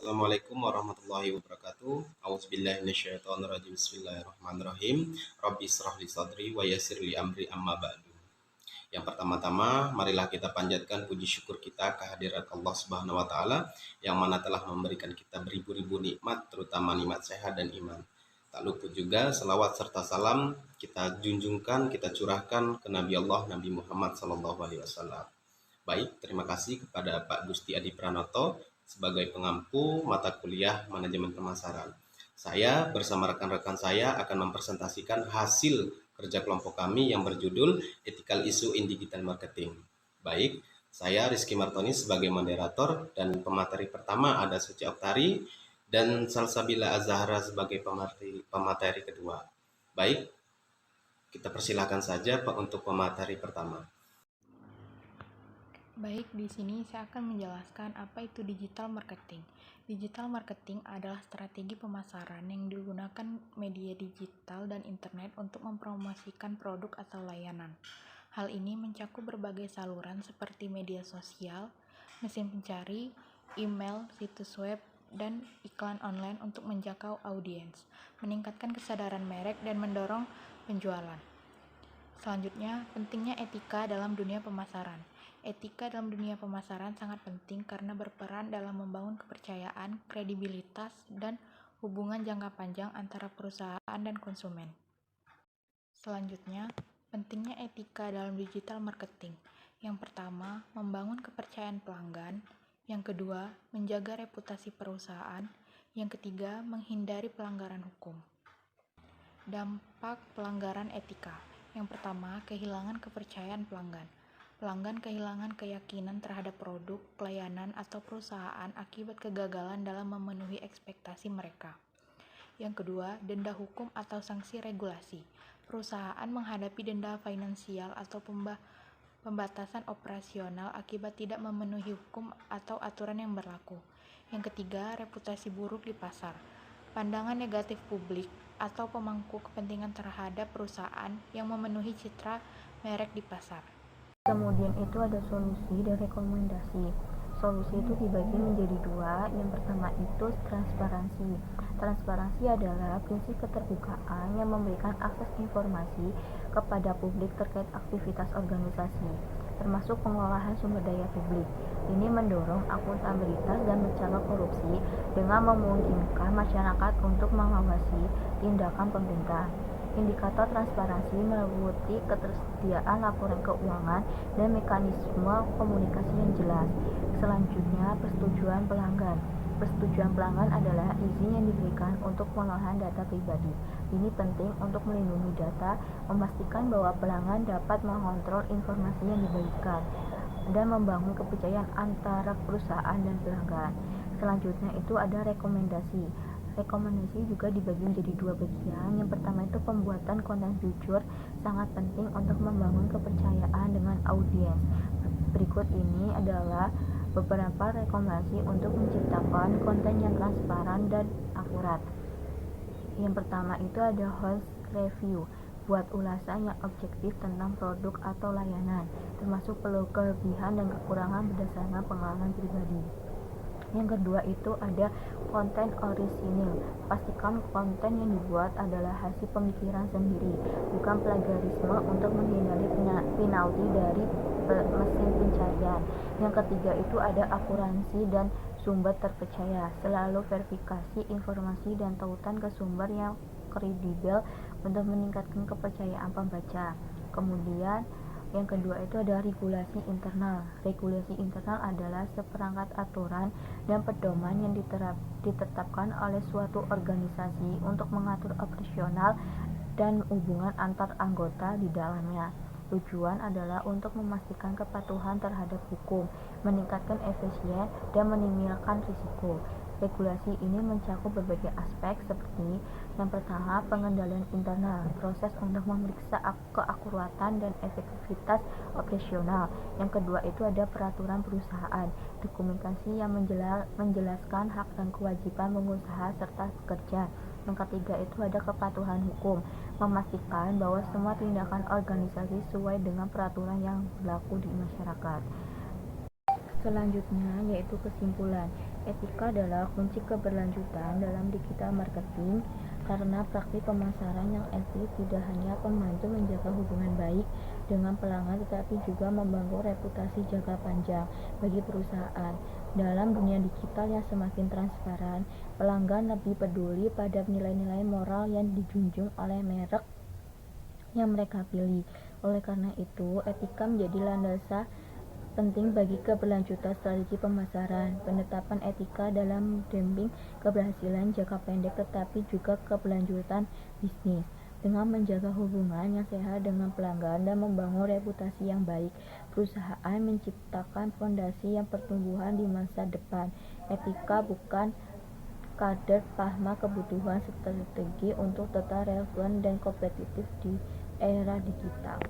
Assalamualaikum warahmatullahi wabarakatuh. A'udzubillahi minasyaitonirrajim. Bismillahirrahmanirrahim. Rabbi israh li sadri wa yassir li amri amma ba'du. Yang pertama-tama, marilah kita panjatkan puji syukur kita kehadirat Allah Subhanahu wa taala yang mana telah memberikan kita beribu-ribu nikmat, terutama nikmat sehat dan iman. Tak luput juga selawat serta salam kita junjungkan, kita curahkan ke Nabi Allah Nabi Muhammad sallallahu alaihi wasallam. Baik, terima kasih kepada Pak Gusti Adi Pranoto sebagai pengampu mata kuliah Manajemen Pemasaran. Saya bersama rekan-rekan saya akan mempresentasikan hasil kerja kelompok kami yang berjudul Ethical Issue in Digital Marketing. Baik, saya Rizky Martoni sebagai moderator dan pemateri pertama ada Suci Oktari dan Salsabila Azahra sebagai pemateri kedua. Baik, kita persilakan saja Pak untuk pemateri pertama. Baik, di sini saya akan menjelaskan apa itu digital marketing. Digital marketing adalah strategi pemasaran yang digunakan media digital dan internet untuk mempromosikan produk atau layanan. Hal ini mencakup berbagai saluran seperti media sosial, mesin pencari, email, situs web, dan iklan online untuk menjangkau audiens, meningkatkan kesadaran merek, dan mendorong penjualan. Selanjutnya, pentingnya etika dalam dunia pemasaran. Etika dalam dunia pemasaran sangat penting karena berperan dalam membangun kepercayaan, kredibilitas, dan hubungan jangka panjang antara perusahaan dan konsumen. Selanjutnya, pentingnya etika dalam digital marketing. Yang pertama, membangun kepercayaan pelanggan. Yang kedua, menjaga reputasi perusahaan. Yang ketiga, menghindari pelanggaran hukum. Dampak pelanggaran etika. Yang pertama, kehilangan kepercayaan pelanggan. Pelanggan kehilangan keyakinan terhadap produk, pelayanan, atau perusahaan akibat kegagalan dalam memenuhi ekspektasi mereka. Yang kedua, denda hukum atau sanksi regulasi. Perusahaan menghadapi denda finansial atau pembatasan operasional akibat tidak memenuhi hukum atau aturan yang berlaku. Yang ketiga, reputasi buruk di pasar. Pandangan negatif publik atau pemangku kepentingan terhadap perusahaan yang memenuhi citra merek di pasar. Kemudian itu ada solusi dan rekomendasi. Solusi itu dibagi menjadi dua. Yang pertama itu transparansi. Transparansi adalah prinsip keterbukaan yang memberikan akses informasi kepada publik terkait aktivitas organisasi, termasuk pengolahan sumber daya publik. Ini mendorong akuntabilitas dan mencegah korupsi dengan memungkinkan masyarakat untuk mengawasi tindakan pemerintah. Indikator transparansi meliputi ketersediaan laporan keuangan dan mekanisme komunikasi yang jelas. Selanjutnya, persetujuan pelanggan. Persetujuan pelanggan adalah izin yang diberikan untuk pengolahan data pribadi. Ini penting untuk melindungi data, memastikan bahwa pelanggan dapat mengontrol informasi yang diberikan, dan membangun kepercayaan antara perusahaan dan pelanggan. Selanjutnya itu ada rekomendasi. Rekomendasi juga dibagi menjadi dua bagian. Yang pertama itu pembuatan konten jujur, sangat penting untuk membangun kepercayaan dengan audiens. Berikut ini adalah beberapa rekomendasi untuk menciptakan konten yang transparan dan akurat. Yang pertama itu ada host review. Buat ulasan yang objektif tentang produk atau layanan, termasuk kelebihan dan kekurangan berdasarkan pengalaman pribadi. Yang kedua itu ada konten orisinil. Pastikan konten yang dibuat adalah hasil pemikiran sendiri, bukan plagiarisme untuk menghindari penalti dari mesin pencarian. Yang ketiga itu ada akurasi dan sumber terpercaya. Selalu verifikasi informasi dan tautan ke sumber yang kredibel untuk meningkatkan kepercayaan pembaca. Kemudian yang kedua itu ada regulasi internal. Regulasi internal adalah seperangkat aturan dan pedoman yang ditetapkan oleh suatu organisasi untuk mengatur operasional dan hubungan antar anggota di dalamnya. Tujuan adalah untuk memastikan kepatuhan terhadap hukum, meningkatkan efisien, dan meninggalkan risiko. Regulasi ini mencakup berbagai aspek seperti yang pertama, pengendalian internal, proses untuk memeriksa keakuratan dan efektivitas operasional. Yang kedua itu ada peraturan perusahaan, dokumentasi yang menjelaskan hak dan kewajiban pengusaha serta pekerja. Yang ketiga itu ada kepatuhan hukum, memastikan bahwa semua tindakan organisasi sesuai dengan peraturan yang berlaku di masyarakat. Selanjutnya yaitu kesimpulan. Etika adalah kunci keberlanjutan dalam digital marketing karena praktik pemasaran yang etis tidak hanya membantu menjaga hubungan baik dengan pelanggan tetapi juga membangun reputasi jangka panjang bagi perusahaan. Dalam dunia digital yang semakin transparan, pelanggan lebih peduli pada nilai-nilai moral yang dijunjung oleh merek yang mereka pilih. Oleh karena itu, etika menjadi landasan penting bagi keberlanjutan strategi pemasaran. Penetapan etika dalam mendamping keberhasilan jangka pendek tetapi juga keberlanjutan bisnis. Dengan menjaga hubungan yang sehat dengan pelanggan dan membangun reputasi yang baik, perusahaan menciptakan fondasi yang pertumbuhan di masa depan. Etika bukan kadar paham kebutuhan strategi untuk tetap relevan dan kompetitif di era digital.